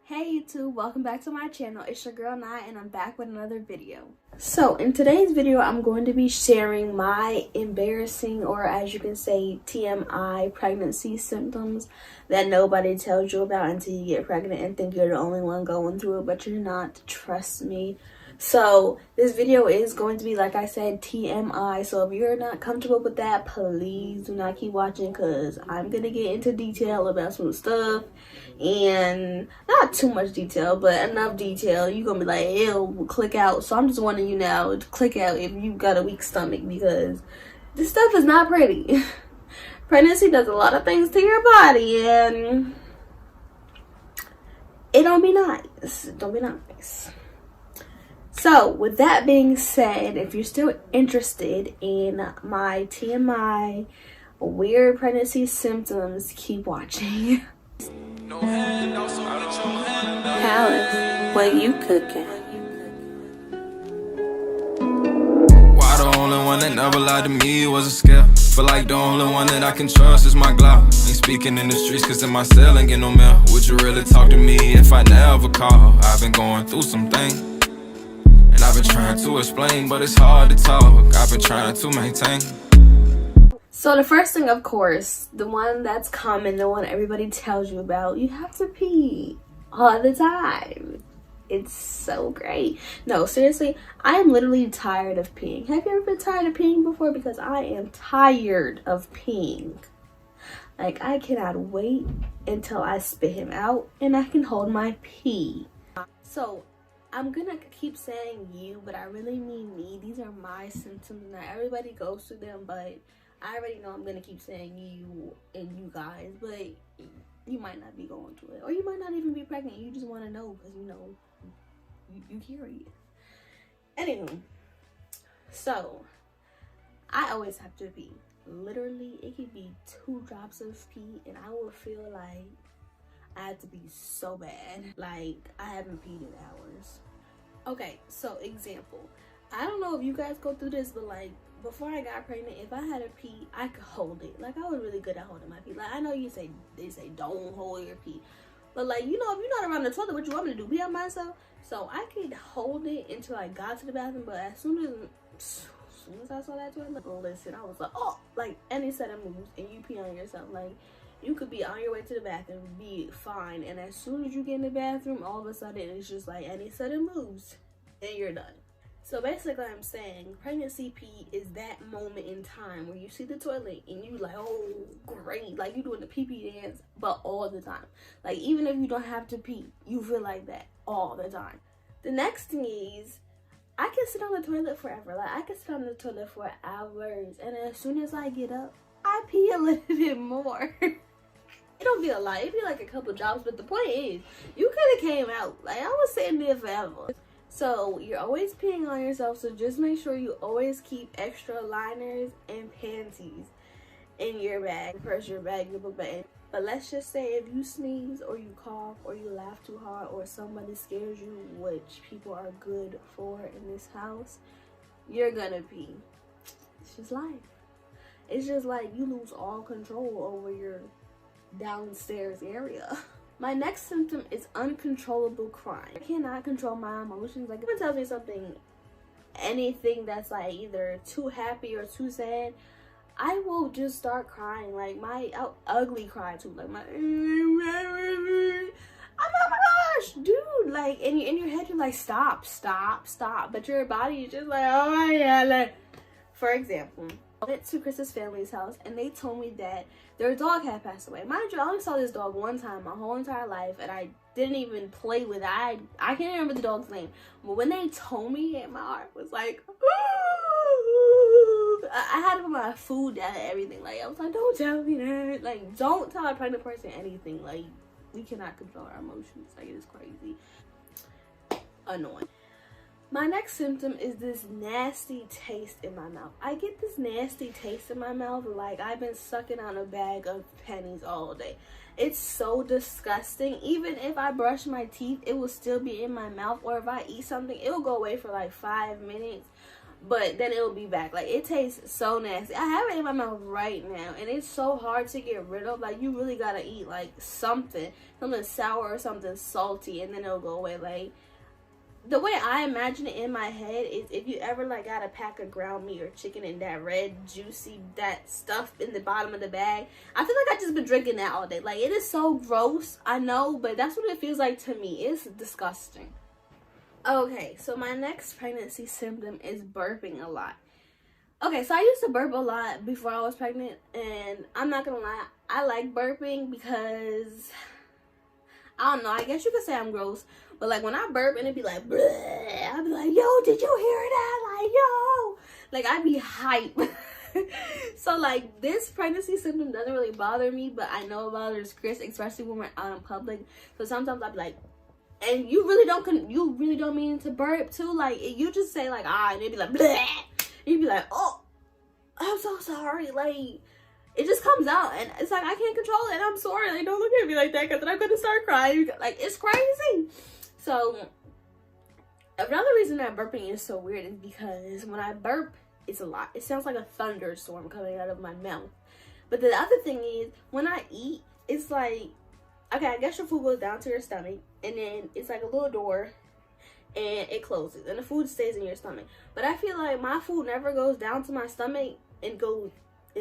Hey YouTube, welcome back to my channel. It's your girl Nye and I'm back with another video. So in today's video, I'm going to be sharing my embarrassing, or as you can say, TMI pregnancy symptoms that nobody tells you about until you get pregnant and think you're the only one going through it, but you're not. Trust me. So this video is going to be, like I said, TMI. So if you're not comfortable with that, please do not keep watching, because I'm gonna get into detail about some stuff, and not too much detail, but enough detail you're gonna be like, ew, click out. So I'm just warning you now to click out if you got a weak stomach, because this stuff is not pretty. Pregnancy does a lot of things to your body, and it don't be nice. It don't be nice. So, with that being said, if you're still interested in my TMI weird pregnancy symptoms, keep watching. Palace, what you cooking? Why the only one that never lied to me was a scare? Feel like the only one that I can trust is my Glock. Ain't speaking in the streets cause in my cell ain't get no mail. Would you really talk to me if I never call? I've been going through some things, and I've been trying to explain, but it's hard to talk. I've been trying to maintain. So the first thing, of course, the one that's common, the one everybody tells you about, you have to pee all the time. It's so great. No, seriously, I am literally tired of peeing. Have you ever been tired of peeing before? Because I am tired of peeing. Like, I cannot wait until I spit him out and I can hold my pee. So I'm gonna keep saying you, but I really mean me. These are my symptoms. Not everybody goes through them, but I already know I'm gonna keep saying you and you guys, but you might not be going through it, or you might not even be pregnant. You just want to know because you know you carry it. Anywho, so I always have to pee. Literally, it could be 2 drops of pee, and I will feel like I have to pee so bad. Like, I haven't peed in hours. Okay, so example. I don't know if you guys go through this, but like, before I got pregnant, if I had a pee, I could hold it. Like, I was really good at holding my pee. Like, I know they say don't hold your pee, but like, you know, if you're not around the toilet, what you want me to do? Pee on myself? So I could hold it until I got to the bathroom, but as soon as I saw that toilet, listen, I was like, oh, like any sudden moves and you pee on yourself, like, you could be on your way to the bathroom, be fine, and as soon as you get in the bathroom, all of a sudden it's just like any sudden moves and you're done. So basically, I'm saying pregnancy pee is that moment in time where you see the toilet and you like, oh great, like you doing the pee pee dance, but all the time. Like, even if you don't have to pee, you feel like that all the time. The next thing is, I can sit on the toilet forever. Like, I can sit on the toilet for hours, and as soon as I get up, I pee a little bit more. It don't be a lot. It be like a couple drops, but the point is, you could have came out. Like, I was sitting there forever. So you're always peeing on yourself, so just make sure you always keep extra liners and panties in your bag, purse, your bag, your book bag. But let's just say if you sneeze or you cough or you laugh too hard or somebody scares you, which people are good for in this house, you're gonna pee. It's just life. It's just like you lose all control over your downstairs area. My next symptom is uncontrollable crying. I cannot control my emotions. Like, if someone tells me something, anything that's like either too happy or too sad, I will just start crying. Like, I'll ugly cry too. Like, I'm like, oh my gosh, dude. Like, in your head, you're like, stop. But your body is just like, oh my God. Like, for example, I went to Chris's family's house and they told me that their dog had passed away. Mind you, I only saw this dog one time my whole entire life, and I didn't even play with it. I can't remember the dog's name, but when they told me it, my heart was like, I had to put my food down and everything. Like, I was like, don't tell me that. Like, don't tell a pregnant person anything. Like, we cannot control our emotions. Like, it is crazy. Annoying. My next symptom is this nasty taste in my mouth. I get this nasty taste in my mouth like I've been sucking on a bag of pennies all day. It's so disgusting. Even if I brush my teeth, it will still be in my mouth. Or if I eat something, it will go away for like 5 minutes. but then it'll be back. Like, it tastes so nasty. I have it in my mouth right now, and it's so hard to get rid of. Like, you really gotta eat like something sour or something salty, and then it'll go away. Like, the way I imagine it in my head is if you ever like got a pack of ground meat or chicken and that red juicy, that stuff in the bottom of the bag, I feel like I just been drinking that all day. Like, it is so gross, I know, but that's what it feels like to me. It's disgusting. Okay, so my next pregnancy symptom is burping a lot. Okay, so I used to burp a lot before I was pregnant, and I'm not gonna lie, I like burping because, I don't know, I guess you could say I'm gross, but like when I burp and it'd be like, bleh, I'd be like, yo, did you hear that? Like, yo, like I'd be hype. So like this pregnancy symptom doesn't really bother me, but I know it bothers Chris, especially when we're out in public. So sometimes I'd be like, and you really don't mean to burp too. Like, you just say like, and it'd be like, bleh. You'd be like, oh, I'm so sorry. Like, it just comes out, and it's like, I can't control it. I'm sorry. Like, don't look at me like that, because then I'm gonna start crying. Like, it's crazy. So another reason that burping is so weird is because when I burp, it's a lot. It sounds like a thunderstorm coming out of my mouth. But the other thing is, when I eat, it's like, okay, I guess your food goes down to your stomach, and then it's like a little door, and it closes, and the food stays in your stomach. But I feel like my food never goes down to my stomach and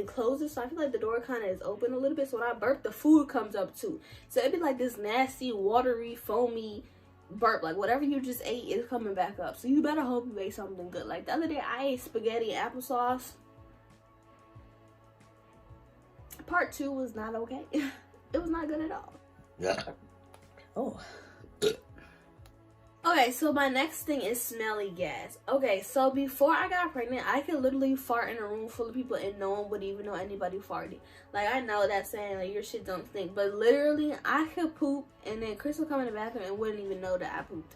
closes, so I feel like the door kind of is open a little bit, so when I burp, the food comes up too. So it'd be like this nasty, watery, foamy burp. Like, whatever you just ate is coming back up. So you better hope you ate something good. Like, the other day, I ate spaghetti and applesauce. Part 2 was not okay. It was not good at all. Yeah. Oh. Okay, so my next thing is smelly gas. Okay, so before I got pregnant, I could literally fart in a room full of people and no one would even know anybody farted. Like, I know that's saying, like, your shit don't stink, but literally, I could poop and then Chris would come in the bathroom and wouldn't even know that I pooped.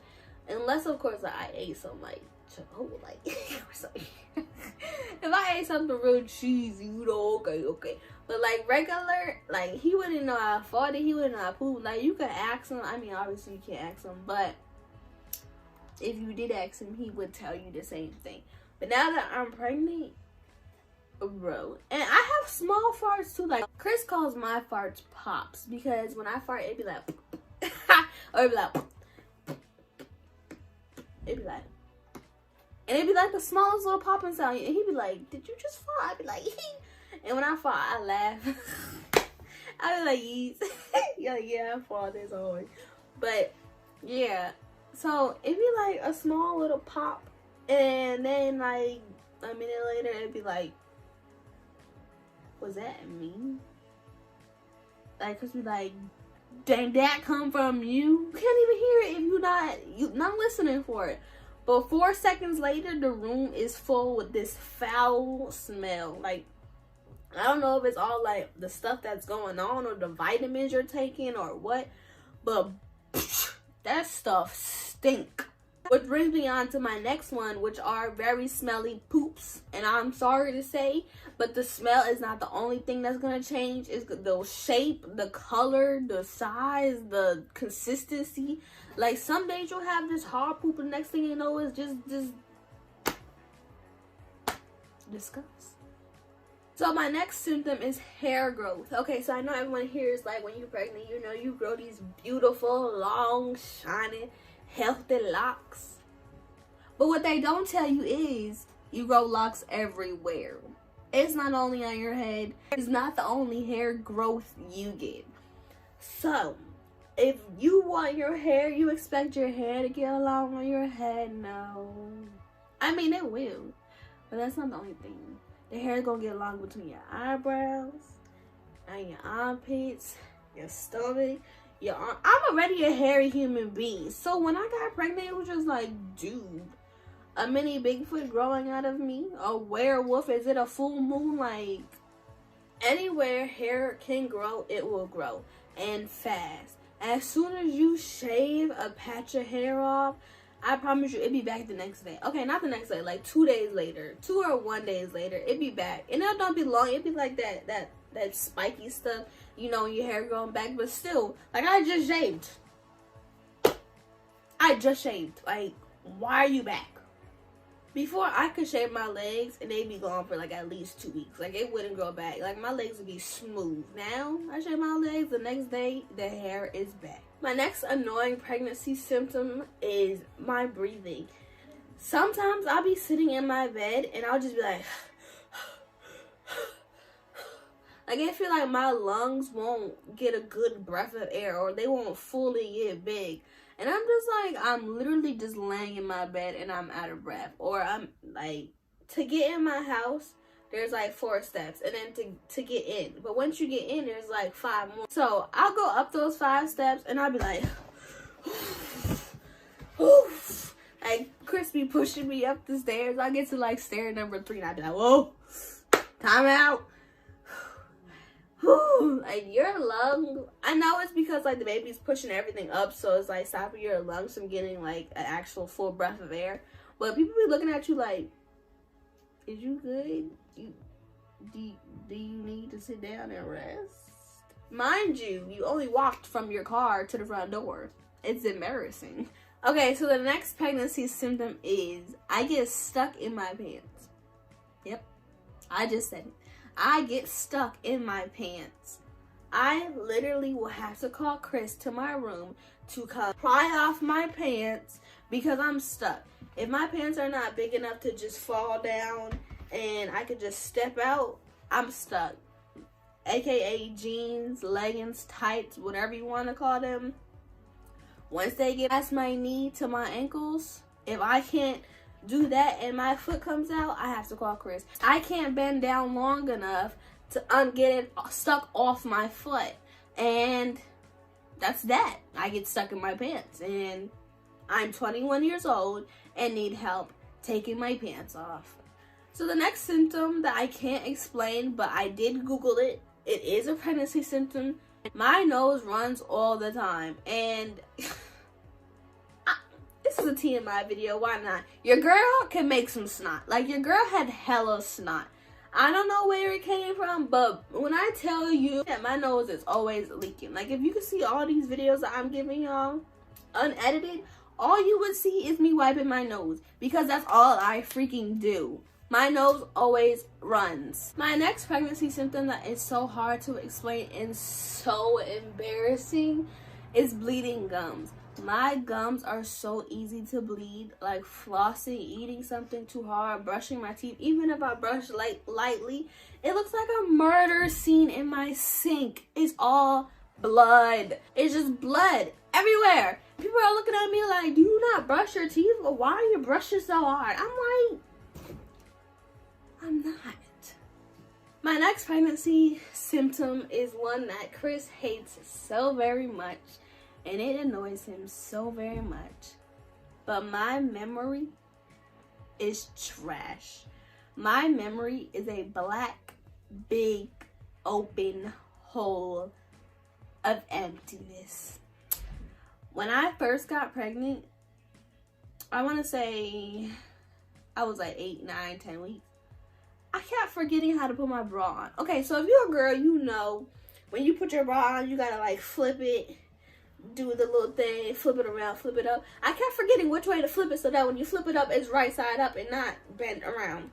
Unless, of course, like, I ate some, like, Chipotle, like, or something. If I ate something real cheesy, you know, okay. But, like, regular, like, he wouldn't know I farted, he wouldn't know I pooped. Like, you could ask him. I mean, obviously, you can't ask him, but if you did ask him, he would tell you the same thing. But now that I'm pregnant, bro, and I have small farts too. Like, Chris calls my farts pops, because when I fart, it'd be like, or it'd be like, and it'd be like the smallest little popping sound. And he'd be like, did you just fart? I'd be like, and when I fart, I laugh. I'd be like, yeah, I farted, it's hard. But yeah. So it'd be like a small little pop, and then like a minute later it'd be like, was that me? Like, cause we like, dang, that come from you? You can't even hear it if you not listening for it. But 4 seconds later, the room is full with this foul smell. Like, I don't know if it's all like the stuff that's going on or the vitamins you're taking or what, but that stuff stink. Which brings me on to my next one, which are very smelly poops. And I'm sorry to say, but the smell is not the only thing that's gonna change. It's the shape, the color, the size, the consistency. Like, some days you'll have this hard poop, and the next thing you know is just disgust. So my next symptom is hair growth. Okay, so I know everyone here is like, when you're pregnant, you know, you grow these beautiful, long, shiny, healthy locks. But what they don't tell you is you grow locks everywhere. It's not only on your head. It's not the only hair growth you get. So if you want your hair, you expect your hair to get along on your head? No. I mean, it will, but that's not the only thing. The hair is gonna get along between your eyebrows and your armpits, your stomach, your arm. I'm already a hairy human being, so when I got pregnant, it was just like, dude, a mini Bigfoot growing out of me, a werewolf, is it a full moon? Like, anywhere hair can grow, it will grow, and fast. As soon as you shave a patch of hair off, I promise you, it'd be back the next day. Okay, not the next day, like 2 days later, 2 or 1 days later, it'd be back. And it don't be long. It'd be like that spiky stuff, you know, your hair growing back. But still, like, I just shaved. Like, why are you back? Before, I could shave my legs and they'd be gone for like at least 2 weeks. Like, it wouldn't grow back. Like, my legs would be smooth. Now, I shave my legs, the next day, the hair is back. My next annoying pregnancy symptom is my breathing. Sometimes I'll be sitting in my bed and I'll just be like, I feel like my lungs won't get a good breath of air, or they won't fully get big. And I'm just like, I'm literally just laying in my bed and I'm out of breath. Or I'm like, to get in my house, there's like 4 steps. And then to get in. But once you get in, there's like 5 more. So I'll go up those 5 steps and I'll be like, like Chris be pushing me up the stairs. I get to like stair number 3 and I'll be like, whoa, time out. Like, your lung, I know it's because like the baby's pushing everything up, so it's like stopping your lungs from getting like an actual full breath of air. But people be looking at you like, is you good? Do you need to sit down and rest? Mind you, you only walked from your car to the front door. It's embarrassing. Okay, so the next pregnancy symptom is I get stuck in my pants. Yep, I just said it. I get stuck in my pants. I literally will have to call Chris to my room to come pry off my pants because I'm stuck. If my pants are not big enough to just fall down and I could just step out, I'm stuck. AKA jeans, leggings, tights, whatever you want to call them. Once they get past my knee to my ankles, if I can't do that and my foot comes out, I have to call Chris. I can't bend down long enough to get it stuck off my foot, and that's that. I get stuck in my pants, and I'm 21 years old and need help taking my pants off. So the next symptom that I can't explain, but I did Google it, it is a pregnancy symptom. My nose runs all the time, and this is a TMI video, why not? Your girl can make some snot. Like, your girl had hella snot. I don't know where it came from, but when I tell you that my nose is always leaking. Like, if you could see all these videos that I'm giving y'all unedited, all you would see is me wiping my nose, because that's all I freaking do. My nose always runs. My next pregnancy symptom that is so hard to explain and so embarrassing is bleeding gums. My gums are so easy to bleed, like flossing, eating something too hard, brushing my teeth. Even if I brush lightly, it looks like a murder scene in my sink. It's all blood. It's just blood everywhere. People are looking at me like, do you not brush your teeth? Or why are you brushing so hard? I'm like, I'm not. My next pregnancy symptom is one that Chris hates so very much. And it annoys him so very much. But my memory is trash. My memory is a black, big, open hole of emptiness. When I first got pregnant, I want to say I was like 8, 9, 10 weeks. I kept forgetting how to put my bra on. Okay, so if you're a girl, you know when you put your bra on, you gotta like flip it, do the little thing, flip it around, flip it up. I kept forgetting which way to flip it so that when you flip it up, it's right side up and not bent around.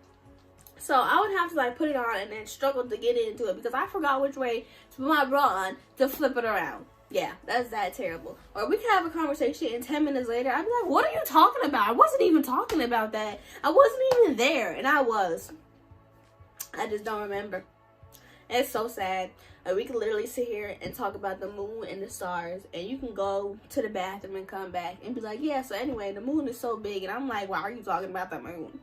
So I would have to like put it on and then struggle to get into it because I forgot which way to put my bra on to flip it around. Yeah, that's that terrible. Or we could have a conversation and 10 minutes later, I'd be like, what are you talking about? I wasn't even talking about that. I wasn't even there. And I was. I just don't remember. It's so sad. Like, we can literally sit here and talk about the moon and the stars, and you can go to the bathroom and come back and be like, yeah, so anyway, the moon is so big. And I'm like, why are you talking about the moon?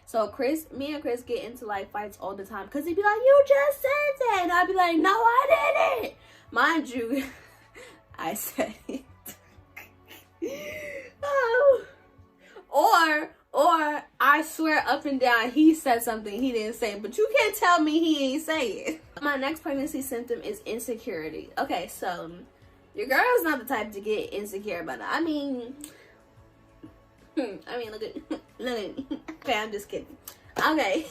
So me and Chris get into like fights all the time because he'd be like, you just said that. And I'd be like, no, I didn't. Mind you, I said it. Oh. Or I swear up and down he said something he didn't say, but you can't tell me he ain't say it. My next pregnancy symptom is insecurity. Okay, so your girl is not the type to get insecure about it. I mean, look at me. Okay, I'm just kidding. Okay.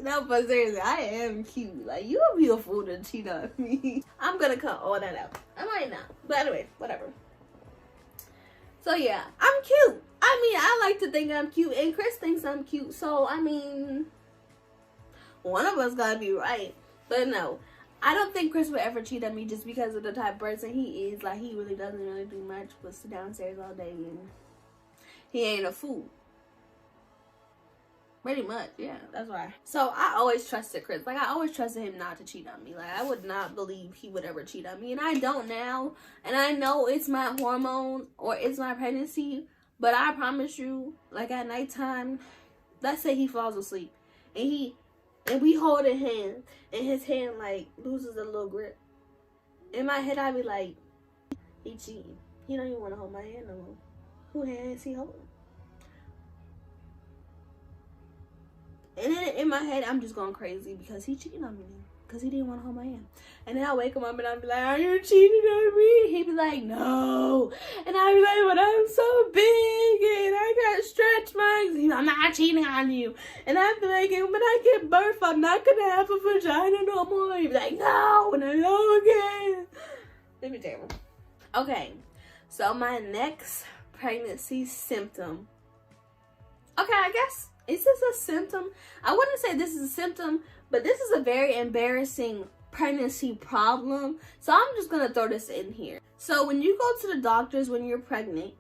No, but seriously, I am cute. Like, you would be a fool to cheat on me. I'm gonna cut all that out. I might not. But anyway, whatever. So yeah, I'm cute. I mean, I like to think I'm cute, and Chris thinks I'm cute. So, I mean, one of us gotta be right. But no, I don't think Chris would ever cheat on me just because of the type of person he is. Like, he really doesn't really do much but sit downstairs all day, and he ain't a fool. Pretty much, yeah, that's why. So I always trusted Chris. Like, I always trusted him not to cheat on me. Like, I would not believe he would ever cheat on me. And I don't now. And I know it's my hormones or it's my pregnancy. But I promise you, like, at nighttime, let's say he falls asleep. And we hold a hand. And his hand, like, loses a little grip. In my head, I'd be like, he cheating. He don't even want to hold my hand no more. Who hand is he holding? And then in my head, I'm just going crazy because he cheated on me. Because he didn't want to hold my hand. And then I wake him up and I'll be like, are you cheating on me? He'd be like, no. And I'd be like, but I'm so big and I got stretch marks. He's like, I'm not cheating on you. And I'd be like, when I give birth, I'm not going to have a vagina no more. He'd be like, no. And I know again. Let me tell you. Okay. So my next pregnancy symptom. Okay, I guess. Is this a symptom? I wouldn't say this is a symptom, but this is a very embarrassing pregnancy problem. So I'm just going to throw this in here. So when you go to the doctors when you're pregnant,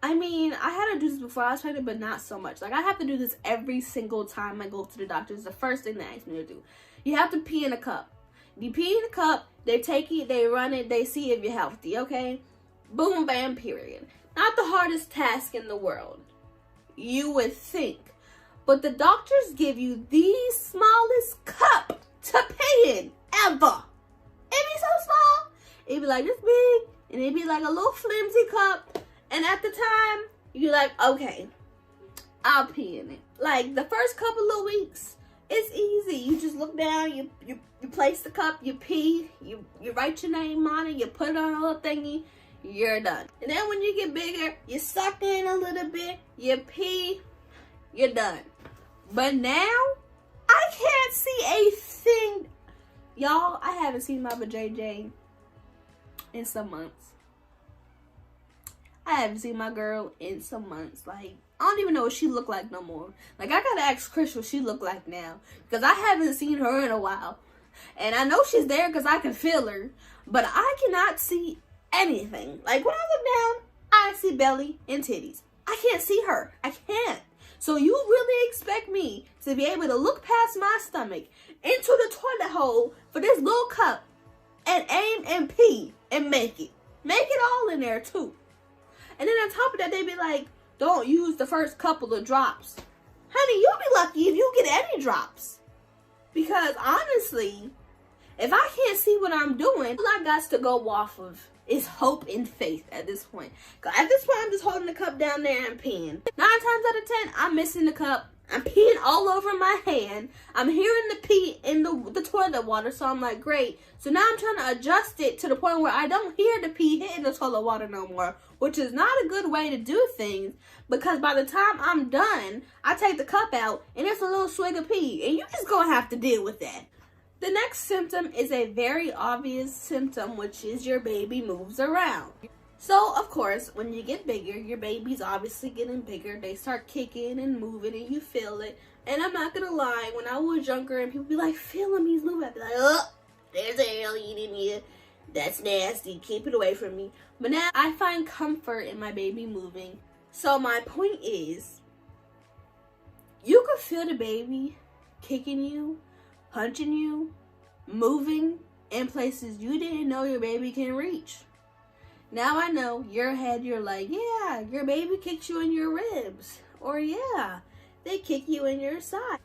I mean, I had to do this before I was pregnant, but not so much. Like, I have to do this every single time I go to the doctors. The first thing they ask me to do. You have to pee in a cup. You pee in a cup, they take it, they run it, they see if you're healthy, okay? Boom, bam, period. Not the hardest task in the world. You would think. But the doctors give you the smallest cup to pee in ever. It'd be so small. It'd be like this big. And it'd be like a little flimsy cup. And at the time, you're like, okay, I'll pee in it. Like, the first couple of weeks, it's easy. You just look down, you place the cup, you pee, you write your name on it, you put it on a little thingy, you're done. And then when you get bigger, you suck in a little bit, you pee, you're done. But now, I can't see a thing. Y'all, I haven't seen my vajayjay in some months. I haven't seen my girl in some months. Like, I don't even know what she look like no more. Like, I gotta ask Chris what she look like now. Because I haven't seen her in a while. And I know she's there because I can feel her. But I cannot see anything. Like, when I look down, I see belly and titties. I can't see her. I can't. So you really expect me to be able to look past my stomach into the toilet hole for this little cup and aim and pee and make it. Make it all in there too. And then on top of that, they be like, don't use the first couple of drops. Honey, you'll be lucky if you get any drops. Because honestly, if I can't see what I'm doing, all I got to go off of is hope and faith at this point. Cause at this point, I'm just holding the cup down there and peeing. 9 times out of 10, I'm missing the cup. I'm peeing all over my hand. I'm hearing the pee in the toilet water, so I'm like, great. So now I'm trying to adjust it to the point where I don't hear the pee hitting the toilet water no more, which is not a good way to do things, because by the time I'm done, I take the cup out, and it's a little swig of pee, and you just gonna have to deal with that. The next symptom is a very obvious symptom, which is your baby moves around. So, of course, when you get bigger, your baby's obviously getting bigger. They start kicking and moving, and you feel it. And I'm not gonna lie, when I was younger and people be like, feel him, he's moving, I'd be like, oh, there's an alien in here. That's nasty. Keep it away from me. But now I find comfort in my baby moving. So my point is, you could feel the baby kicking you, punching you, moving in places you didn't know your baby can reach. Now I know your head, you're like, yeah, your baby kicks you in your ribs. Or yeah, they kick you in your side.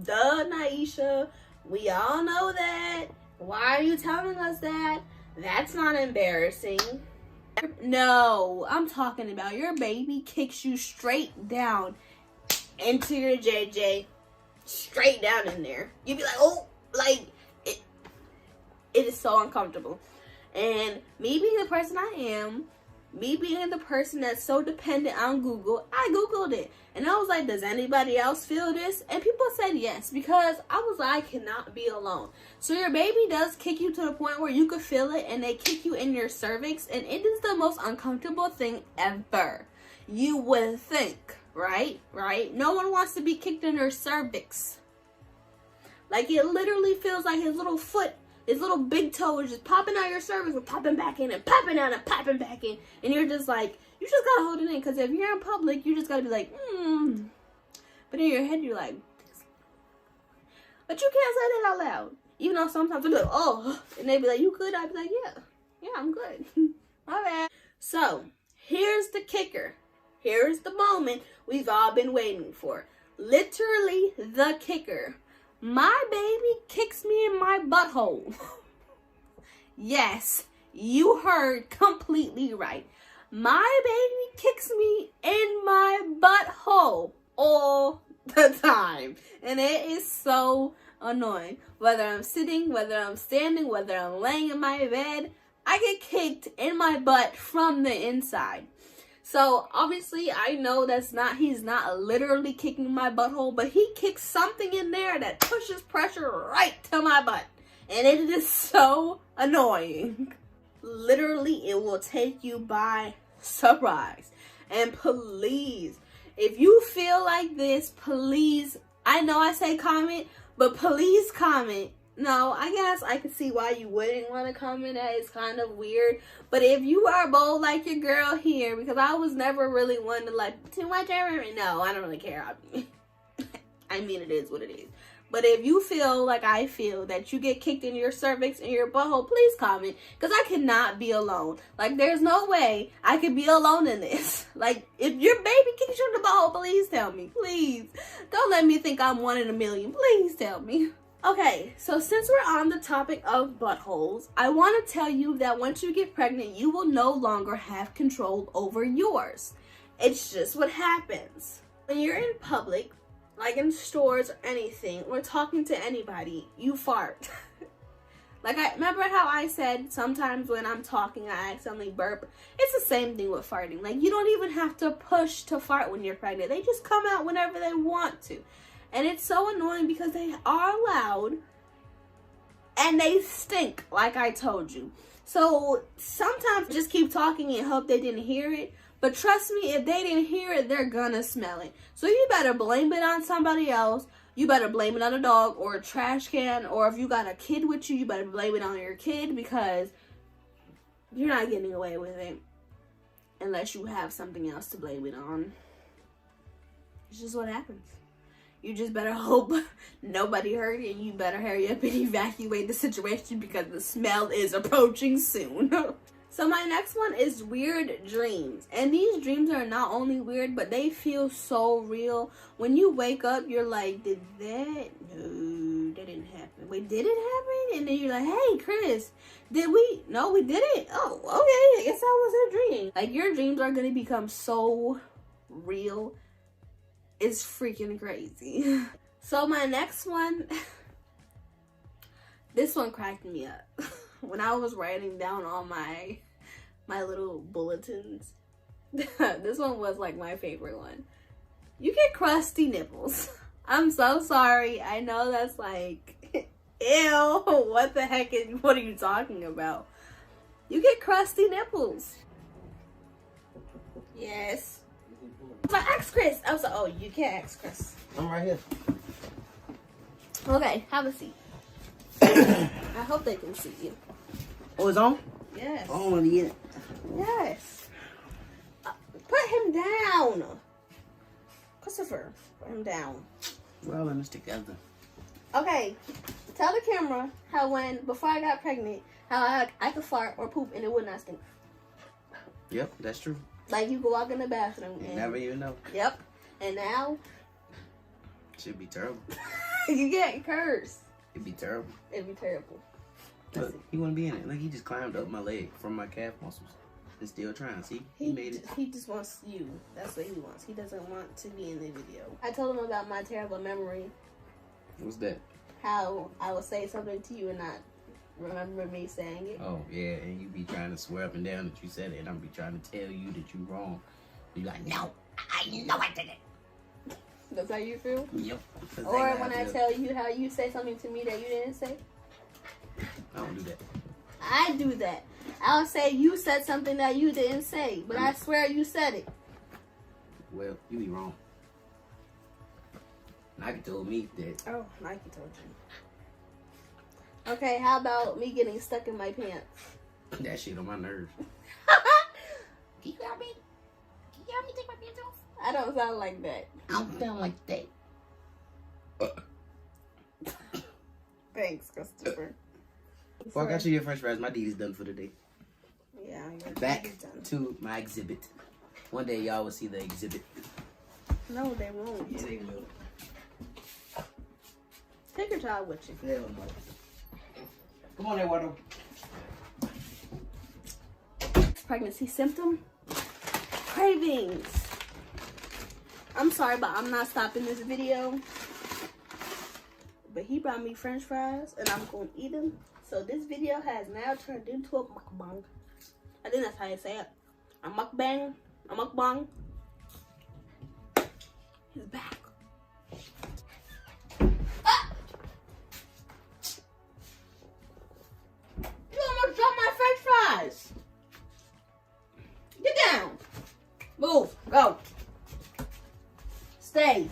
Duh, Nyeesha. We all know that. Why are you telling us that? That's not embarrassing. No, I'm talking about your baby kicks you straight down into your JJ. Straight down in there. You'd be like, oh, like, it is so uncomfortable. And me being the person I am, me being the person that's so dependent on Google, I Googled it. And I was like, does anybody else feel this? And people said yes, because I was like, I cannot be alone. So your baby does kick you to the point where you could feel it, and they kick you in your cervix, and it is the most uncomfortable thing ever. You would think, right? No one wants to be kicked in their cervix. Like, it literally feels like his little foot, his little big toe is just popping out your cervix and popping back in and popping out and popping back in. And you're just like, you just gotta hold it in. Because if you're in public, you just gotta be like, But in your head, you're like, but you can't say that out loud. Even though sometimes they'll be like, oh. And they be like, you good? I'd be like, yeah, I'm good. My bad. So, here's the kicker. Here's the moment we've all been waiting for. Literally the kicker. My baby kicks me in my butthole. Yes, you heard completely right. My baby kicks me in my butthole all the time. And it is so annoying. Whether I'm sitting, whether I'm standing, whether I'm laying in my bed, I get kicked in my butt from the inside. So obviously I know he's not literally kicking my butthole, but he kicks something in there that pushes pressure right to my butt. And it is so annoying. Literally, it will take you by surprise. And please, if you feel like this, please, I know I say comment, but please comment. No, I guess I can see why you wouldn't want to comment. That is kind of weird. But if you are bold like your girl here, because I was never really one to like, too much everything. No, I don't really care. I mean, it is what it is. But if you feel like I feel that you get kicked in your cervix and your butthole, please comment. Because I cannot be alone. Like, there's no way I could be alone in this. Like, if your baby kicks you in the butthole, please tell me. Please. Don't let me think I'm one in a million. Please tell me. Okay, so since we're on the topic of buttholes, I want to tell you that once you get pregnant, you will no longer have control over yours. It's just what happens. When you're in public, like in stores or anything, or talking to anybody, you fart. Like, I remember how I said sometimes when I'm talking, I accidentally burp. It's the same thing with farting. Like, you don't even have to push to fart when you're pregnant. They just come out whenever they want to. And it's so annoying because they are loud and they stink, like I told you. So sometimes just keep talking and hope they didn't hear it. But trust me, if they didn't hear it, they're gonna smell it. So you better blame it on somebody else. You better blame it on a dog or a trash can. Or if you got a kid with you, you better blame it on your kid, because you're not getting away with it unless you have something else to blame it on. It's just what happens. You just better hope nobody heard it, and you better hurry up and evacuate the situation because the smell is approaching soon. So my next one is weird dreams. And these dreams are not only weird, but they feel so real. When you wake up, you're like, did that? No, that didn't happen. Wait, did it happen? And then you're like, hey, Chris, did we? No, we didn't. Oh, okay, I guess that was a dream. Like, your dreams are going to become so real. It's freaking crazy. So my next one, this one cracked me up. When I was writing down all my little bulletins, this one was like my favorite one. You get crusty nipples. I'm so sorry. I know that's like, ew, what the heck what are you talking about? You get crusty nipples. Yes. I was like, ask Chris. I was like, oh, you can't ask Chris. I'm right here. Okay, have a seat. I hope they can see you. Oh, it's on? Yes. I don't want to get it. Yes. Put him down. Christopher, put him down. We're all in this together. Okay, tell the camera how before I got pregnant, how I could fart or poop and it would not stink. Yep, that's true. Like, you could walk in the bathroom. You never even know. Yep. And now? Should be terrible. You get cursed. It'd be terrible. It'd be terrible. Look, he wouldn't be in it. Look, he just climbed up my leg from my calf muscles. And still trying. See? He made it. He just wants you. That's what he wants. He doesn't want to be in the video. I told him about my terrible memory. What's that? How I will say something to you and not remember me saying it. Oh, yeah. And you be trying to swear up and down that you said it. And I'm be trying to tell you that you wrong. You like, no, I know I did it. That's how you feel? Yep. Or when I tell you how you say something to me that you didn't say? I don't do that. I do that. I'll say you said something that you didn't say, but I swear you said it. Well, you be wrong. Nike told me that. Oh, Nike told you. Okay, how about me getting stuck in my pants? That shit on my nerves. Can you help me? Can you help me take my pants off? I don't sound like that. I don't sound like that. Thanks, Christopher. Well, I got you your french fries. My deed is done for the day. Yeah, you're Back done. to my exhibit. One day y'all will see the exhibit. No, they won't. Yeah, they will. Take your child with you. Hell no. Come on there, Waddle. Pregnancy symptom? Cravings. I'm sorry, but I'm not stopping this video. But he brought me french fries, and I'm going to eat them. So this video has now turned into a mukbang. I think that's how you say it. A mukbang. A mukbang. He's back. Ah! You almost dropped my french fries. Get down. Move. Go. Stay.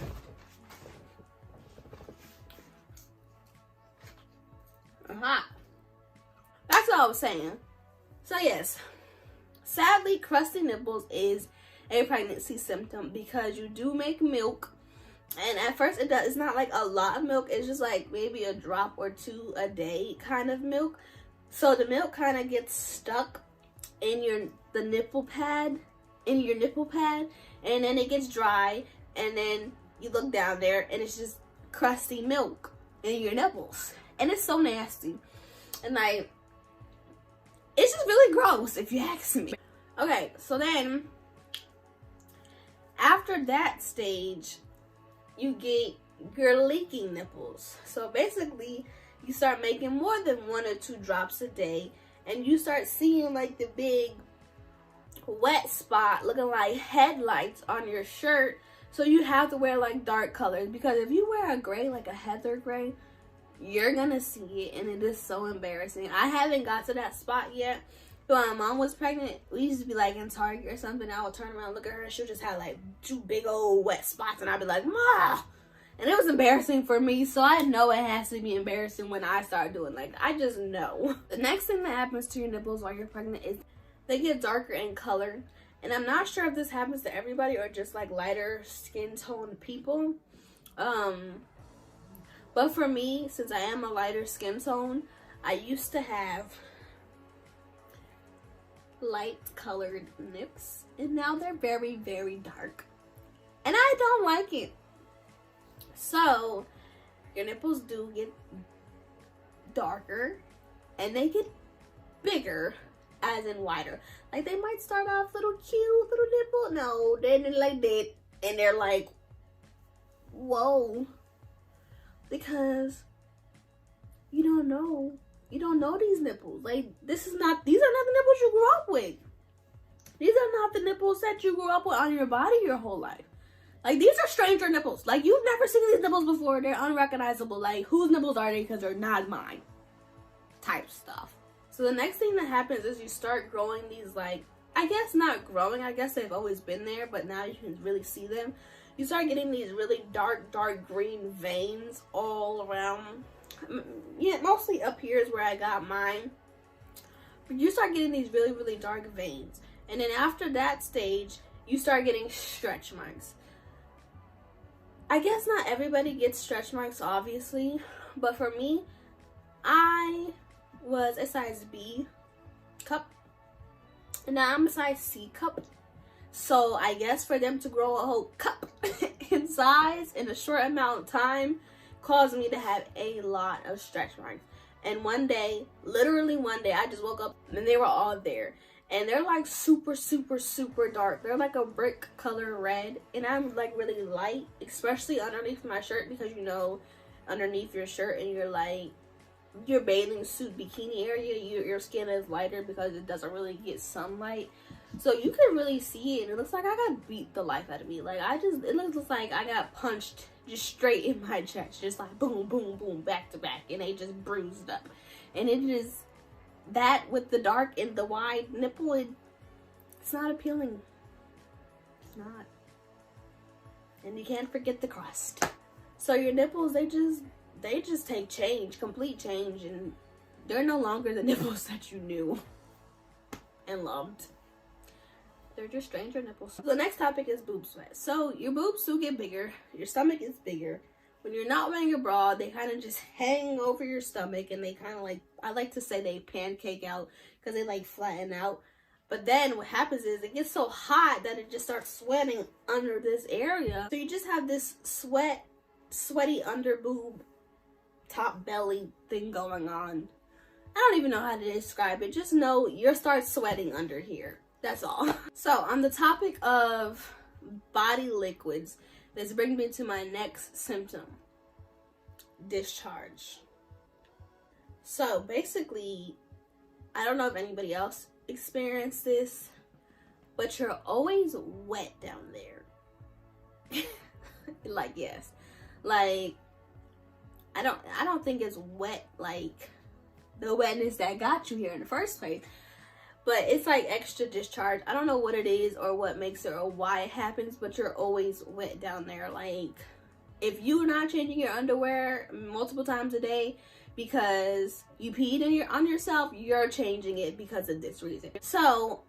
That's what I was saying. So yes, sadly, crusty nipples is a pregnancy symptom because you do make milk, and at first it's not like a lot of milk. It's just like maybe a drop or two a day kind of milk. So the milk kind of gets stuck in the nipple pad, and then it gets dry, and then you look down there and it's just crusty milk in your nipples, and it's so nasty, and like it's just really gross if you ask me. Okay, so then after that stage, you get your leaking nipples. So basically, you start making more than 1 or 2 drops a day, and you start seeing like the big wet spot looking like headlights on your shirt. So you have to wear like dark colors, because if you wear a gray, like a heather gray, you're gonna see it, and it is so embarrassing. I haven't got to that spot yet. But when my mom was pregnant, we used to be like in Target or something. I would turn around and look at her, and she'll just have like 2 big old wet spots, and I'd be like, "Ma!" And it was embarrassing for me, so I know it has to be embarrassing when I start doing, like, I just know. The next thing that happens to your nipples while you're pregnant is they get darker in color. And I'm not sure if this happens to everybody or just like lighter skin tone people. But for me, since I am a lighter skin tone, I used to have light colored nips, and now they're very, very dark, and I don't like it. So your nipples do get darker, and they get bigger, as in wider. Like they might start off little cute little nipple, no, they're like that, and they're like, whoa, because you don't know these nipples. Like these are not the nipples you grew up with. These are not the nipples that you grew up with on your body your whole life. Like these are stranger nipples. Like you've never seen these nipples before. They're unrecognizable. Like whose nipples are they, because they're not mine, type stuff. So the next thing that happens is you start growing these, like, I guess not growing, I guess they've always been there, but now you can really see them. You start getting these really dark green veins all around. Yeah, mostly up here is where I got mine. But you start getting these really, really dark veins. And then after that stage, you start getting stretch marks. I guess not everybody gets stretch marks, obviously. But for me, I was a size B cup, and now I'm a size C cup. So I guess for them to grow a whole cup in size in a short amount of time caused me to have a lot of stretch marks. And one day, literally one day, I just woke up and they were all there, and they're like super, super, super dark. They're like a brick color red, and I'm like really light, especially underneath my shirt, because you know, underneath your shirt and your bathing suit bikini area, your skin is lighter because it doesn't really get sunlight, so you can really see it, and it looks like I got beat the life out of me. Like it looks like I got punched just straight in my chest, just like boom, boom, boom, back to back, and they just bruised up. And it is that with the dark and the wide nipple, it's not appealing. It's not. And you can't forget the crust. So your nipples, they just take change, complete change, and they're no longer the nipples that you knew and loved. They're just stranger nipples. The next topic is boob sweat. So your boobs do get bigger. Your stomach is bigger. When you're not wearing a bra, they kind of just hang over your stomach, and they kind of like, I like to say they pancake out because they like flatten out. But then what happens is it gets so hot that it just starts sweating under this area. So you just have this sweaty under boob, top belly thing going on. I don't even know how to describe it. Just know you'll start sweating under here. That's all. So on the topic of body liquids, this brings me to my next symptom. Discharge. So basically, I don't know if anybody else experienced this, but you're always wet down there. Like, yes. Like, I don't think it's wet like the wetness that got you here in the first place. But it's like extra discharge. I don't know what it is or what makes it or why it happens, but you're always wet down there. Like, if you're not changing your underwear multiple times a day because you peed on yourself, you're changing it because of this reason. So,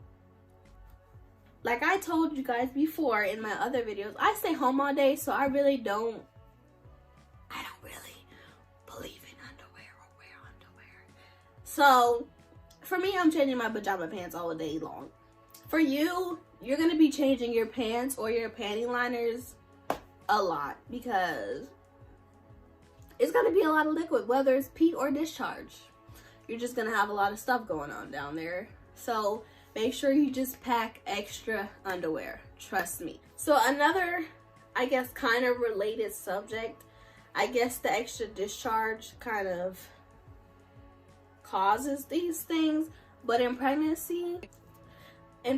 like I told you guys before in my other videos, I stay home all day, so I don't really believe in underwear or wear underwear. So, for me, I'm changing my pajama pants all day long. For you, you're going to be changing your pants or your panty liners a lot because it's going to be a lot of liquid, whether it's pee or discharge. You're just going to have a lot of stuff going on down there. So make sure you just pack extra underwear. Trust me. So another, I guess, kind of related subject, I guess the extra discharge kind of causes these things, but in pregnancy, a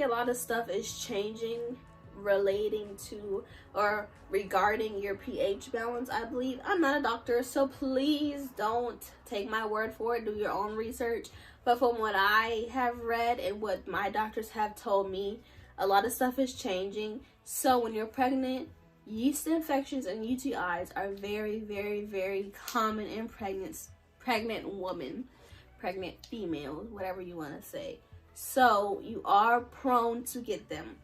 lot of stuff is changing relating to or regarding your pH balance, I believe. I'm not a doctor, so please don't take my word for it. Do your own research. But from what I have read and what my doctors have told me, a lot of stuff is changing. So when you're pregnant, yeast infections and UTIs are very, very, very common in pregnant women, pregnant females, whatever you want to say. So you are prone to get them.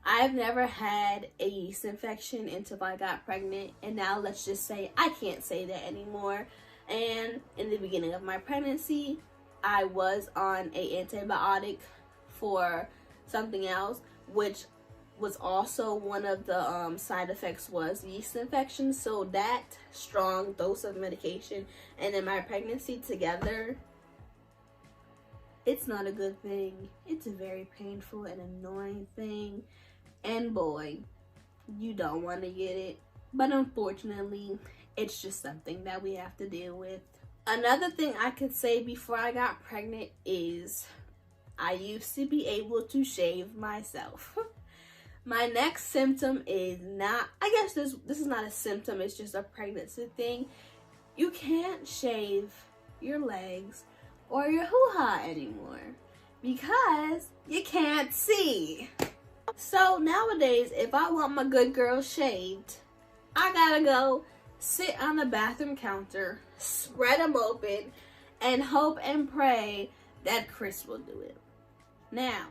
I've never had a yeast infection until I got pregnant, and now let's just say I can't say that anymore. And in the beginning of my pregnancy, I was on an antibiotic for something else, which was also one of the side effects was yeast infection. So that strong dose of medication and in my pregnancy together, it's not a good thing. It's a very painful and annoying thing. And boy, you don't want to get it. But unfortunately, it's just something that we have to deal with. Another thing I could say before I got pregnant is I used to be able to shave myself. My next symptom is not, I guess this is not a symptom, it's just a pregnancy thing. You can't shave your legs or your hoo-ha anymore because you can't see. So nowadays, if I want my good girl shaved, I gotta go sit on the bathroom counter, spread them open, and hope and pray that Chris will do it. Now,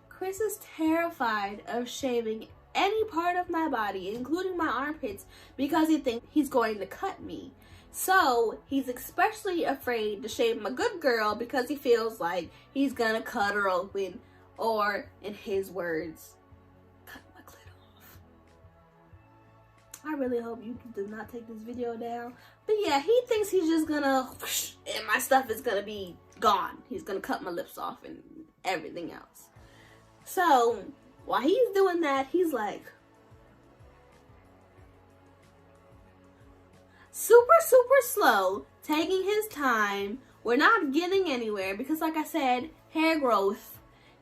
Chris is terrified of shaving any part of my body, including my armpits, because he thinks he's going to cut me. So he's especially afraid to shave my good girl because he feels like he's gonna cut her open, or in his words, cut my clit off. I really hope you do not take this video down. But yeah, he thinks he's just gonna, and my stuff is gonna be gone. He's gonna cut my lips off and everything else. So while he's doing that, he's like super slow, taking his time. We're not getting anywhere because, like I said, hair growth.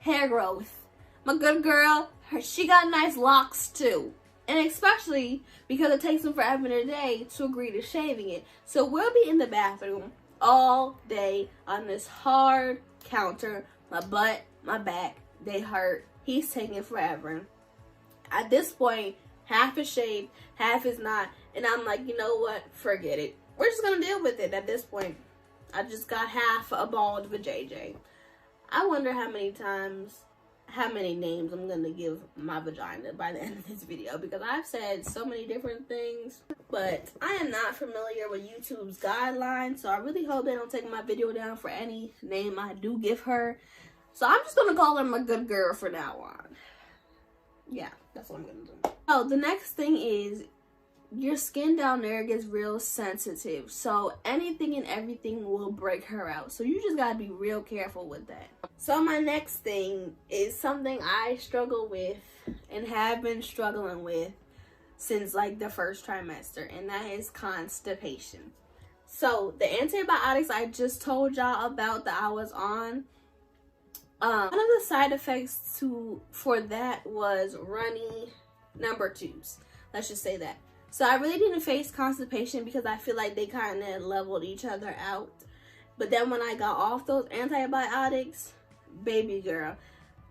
My good girl, she got nice locks too. And especially because it takes him forever in a day to agree to shaving it. So we'll be in the bathroom all day on this hard counter. My butt, my back, they hurt. He's taking forever. At this point, Half is shaved, half is not. And I'm like, you know what? Forget it. We're just gonna deal with it at this point. I just got half a bald vajayjay. I wonder how many names I'm gonna give my vagina by the end of this video, because I've said so many different things, but I am not familiar with YouTube's guidelines, so I really hope they don't take my video down for any name I do give her. So I'm just gonna call her my good girl for now on. Yeah, that's what I'm gonna do. Oh, the next thing is your skin down there gets real sensitive, so anything and everything will break her out. So you just gotta be real careful with that. So my next thing is something I struggle with and have been struggling with since like the first trimester, and that is constipation. So the antibiotics I just told y'all about that I was on, one of the side effects for that was runny number 2s. Let's just say that. So I really didn't face constipation because I feel like they kind of leveled each other out. But then when I got off those antibiotics, baby girl,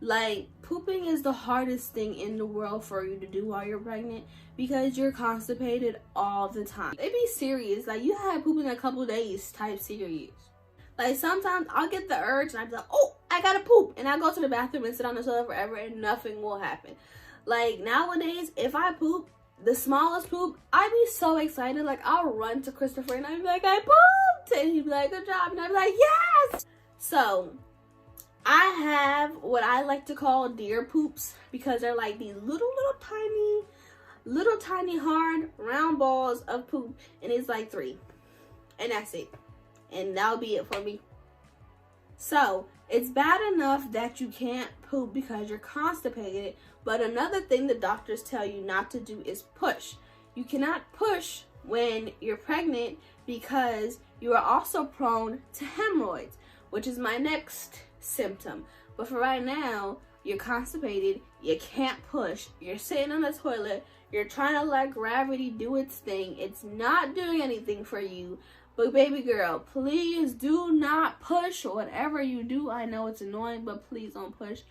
like, pooping is the hardest thing in the world for you to do while you're pregnant because you're constipated all the time. They be serious. Like, you had poop in a couple days type serious. Like, sometimes I'll get the urge and I'll be like, oh, I gotta poop. And I'll go to the bathroom and sit on the toilet forever and nothing will happen. Like, nowadays, if I poop, the smallest poop, I'd be so excited. Like, I'll run to Christopher and I'd be like, I pooped! And he'd be like, good job. And I'd be like, yes! So, I have what I like to call deer poops because they're like these little tiny hard round balls of poop, and it's like 3. And that's it. And that'll be it for me. So, it's bad enough that you can't poop because you're constipated, but another thing the doctors tell you not to do is push. You cannot push when you're pregnant because you are also prone to hemorrhoids, which is my next symptom. But for right now, you're constipated, you can't push, you're sitting on the toilet, you're trying to let gravity do its thing, it's not doing anything for you. But baby girl, please do not push. Whatever you do, I know it's annoying, but please don't push,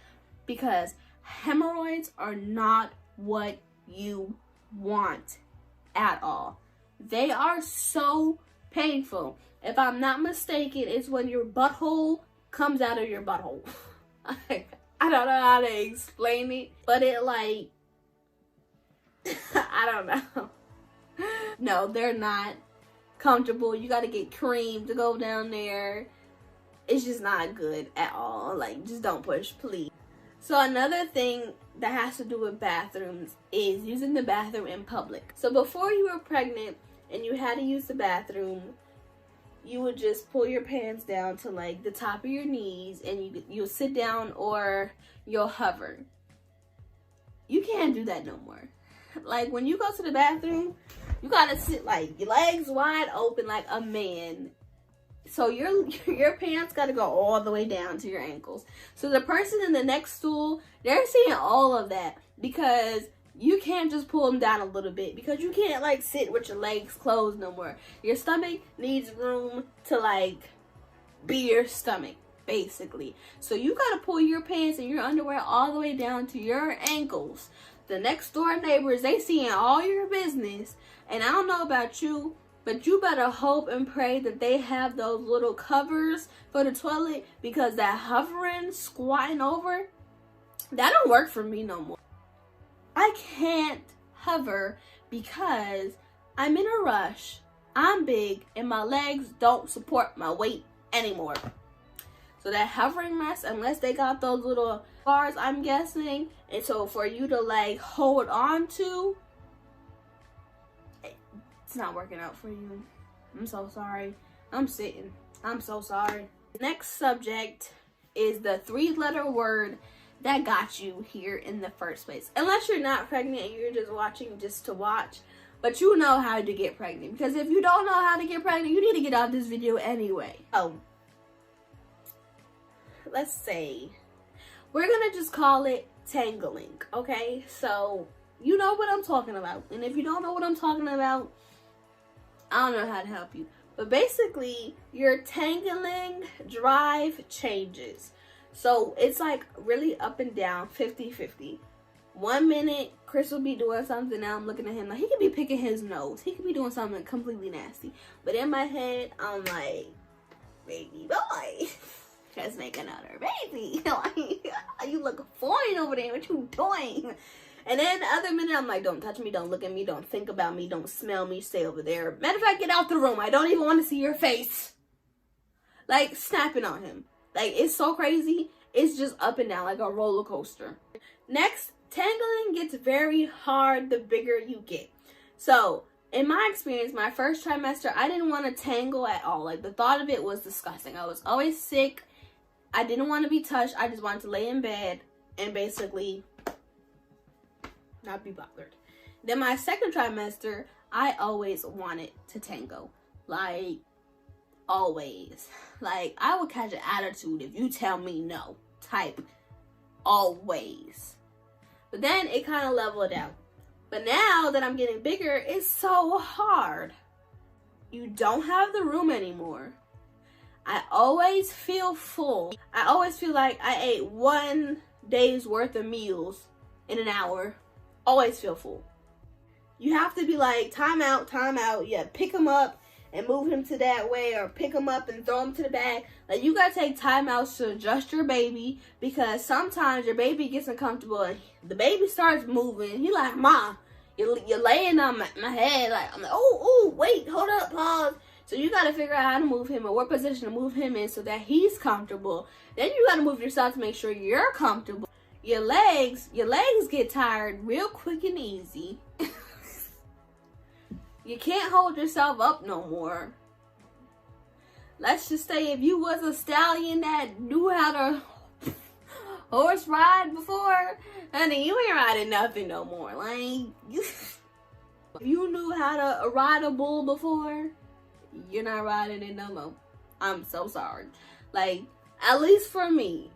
because hemorrhoids are not what you want at all. They are so painful. If I'm not mistaken, it's when your butthole comes out of your butthole. I don't know how to explain it, but it like, I don't know. No, they're not comfortable. You got to get cream to go down there. It's just not good at all. Like, just don't push, please. So another thing that has to do with bathrooms is using the bathroom in public. So before you were pregnant and you had to use the bathroom, you would just pull your pants down to like the top of your knees, and you'll sit down or you'll hover. You can't do that no more. Like, when you go to the bathroom, you gotta sit like your legs wide open like a man. So your pants gotta go all the way down to your ankles. So the person in the next stool, they're seeing all of that, because you can't just pull them down a little bit, because you can't like sit with your legs closed no more. Your stomach needs room to like be your stomach, basically. So you gotta pull your pants and your underwear all the way down to your ankles. The next door neighbors, they seeing all your business. And I don't know about you, but you better hope and pray that they have those little covers for the toilet, because that hovering, squatting over, that don't work for me no more. I can't hover because I'm in a rush, I'm big, and my legs don't support my weight anymore. So that hovering mess, unless they got those little bars, I'm guessing, and so for you to like hold on to, it's not working out for you. I'm so sorry. I'm sitting. I'm so sorry. Next subject is the 3-letter word that got you here in the first place. Unless you're not pregnant and you're just watching just to watch, but you know how to get pregnant. Because if you don't know how to get pregnant, you need to get off this video anyway. Oh, let's say we're gonna just call it tangling, okay? So you know what I'm talking about, and if you don't know what I'm talking about, I don't know how to help you. But basically, your tangling drive changes. So it's like really up and down, 50-50. 1 minute Chris will be doing something, now I'm looking at him like he could be picking his nose, he could be doing something completely nasty, but in my head I'm like, baby boy, just make another baby. Like, you look foreign over there, what you doing? And then the other minute I'm like, don't touch me, don't look at me, don't think about me, don't smell me, stay over there. Matter of fact, get out the room, I don't even want to see your face. Like, snapping on him. Like, it's so crazy. It's just up and down like a roller coaster. Next, tangling gets very hard the bigger you get. So, in my experience, my first trimester, I didn't want to tangle at all. Like, the thought of it was disgusting. I was always sick. I didn't want to be touched. I just wanted to lay in bed and basically not be bothered. Then my second trimester, I always wanted to tangle. Like, always. Like, I would catch an attitude if you tell me no. Type. Always. But then it kind of leveled out. But now that I'm getting bigger, it's so hard. You don't have the room anymore. I always feel full. I always feel like I ate 1 day's worth of meals in an hour. Always feel full. You have to be like, time out, time out. Yeah, pick him up and move him to that way, or pick him up and throw him to the bag. Like, you gotta take time outs to adjust your baby, because sometimes your baby gets uncomfortable and the baby starts moving. He like, Ma, you're laying on my head. Like, I'm like, oh, wait, hold up, pause. So you gotta figure out how to move him or what position to move him in so that he's comfortable. Then you gotta move yourself to make sure you're comfortable. Your legs get tired real quick and easy. You can't hold yourself up no more. Let's just say if you was a stallion that knew how to horse ride before, honey, you ain't riding nothing no more. Like, if you knew how to ride a bull before, you're not riding it no more. I'm so sorry. Like, at least for me,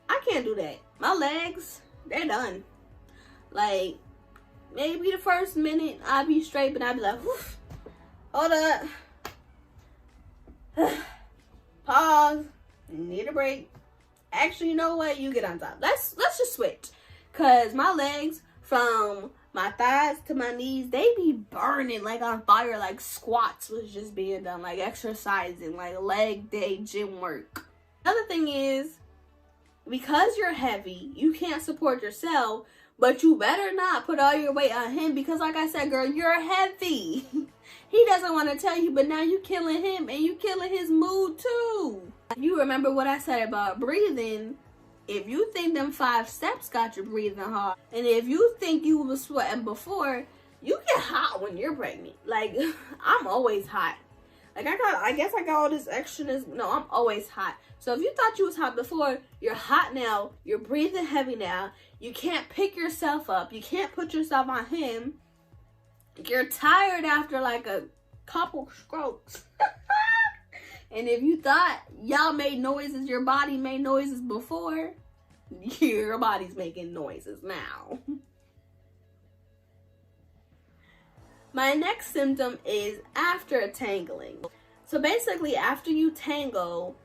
I can't do that. My legs, they're done. Like, maybe the first minute I'll be straight, but I'll be like, hold up. Pause. Need a break. Actually, you know what? You get on top. Let's just switch. Cause my legs from my thighs to my knees, they be burning like on fire, like squats was just being done, like exercising, like leg day gym work. Another thing is, because you're heavy, you can't support yourself, but you better not put all your weight on him, because like I said, girl, you're heavy. He doesn't want to tell you, but now you killing him and you killing his mood too. You remember what I said about breathing. If you think them 5 steps got you breathing hard, and if you think you was sweating before, you get hot when you're pregnant. Like, I'm always hot. Like, I guess I got all this extraness. No, I'm always hot. So if you thought you was hot before, you're hot now. You're breathing heavy now. You can't pick yourself up. You can't put yourself on him. You're tired after like a couple strokes. And if you thought y'all made noises, your body made noises before, your body's making noises now. My next symptom is after tangling. So basically, after you tangle,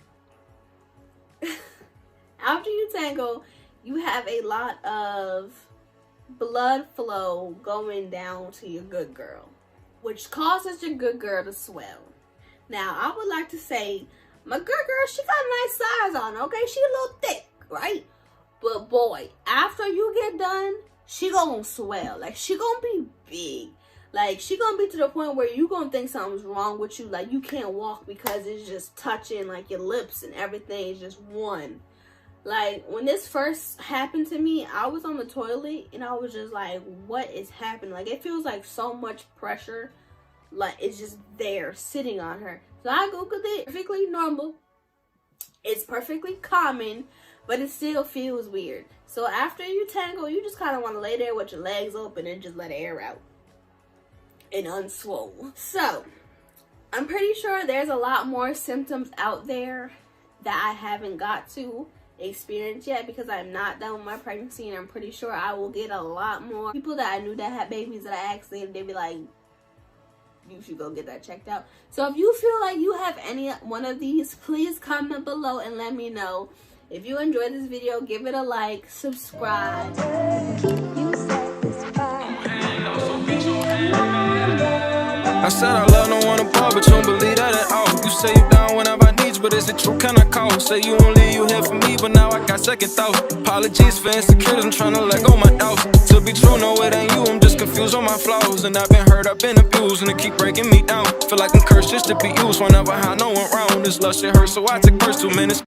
you have a lot of blood flow going down to your good girl, which causes your good girl to swell. Now, I would like to say, my good girl, she got a nice size on, okay? She a little thick, right? But boy, after you get done, she gonna swell. Like, she gonna be big. Like, she gonna be to the point where you gonna think something's wrong with you. Like, you can't walk because it's just touching, like, your lips and everything is just one. Like, when this first happened to me, I was on the toilet and I was just like, what is happening? Like, it feels like so much pressure. Like, it's just there sitting on her. So I googled it. Perfectly normal. It's perfectly common, but it still feels weird. So after you tangle, you just kind of want to lay there with your legs open and just let air out and unswole. So I'm pretty sure there's a lot more symptoms out there that I haven't got to experience yet, because I'm not done with my pregnancy, and I'm pretty sure I will get a lot more people that I knew that had babies that I asked them, they'd be like, you should go get that checked out. So if you feel like you have any one of these, please comment below and let me know. If you enjoyed this video, give it a like, subscribe. I said I love no one apart, but you don't believe that at all. You say you down whenever I need you, but is it true? Can I call? Say you only you here for me, but now I got second thoughts. Apologies for insecurities, I'm trying to let go my doubts. To be true, no it ain't you, I'm just confused on my flaws. And I've been hurt, I've been abused, and it keep breaking me down. Feel like I'm cursed just to be used whenever I know I'm wrong. This love shit hurts, so I take first 2 minutes.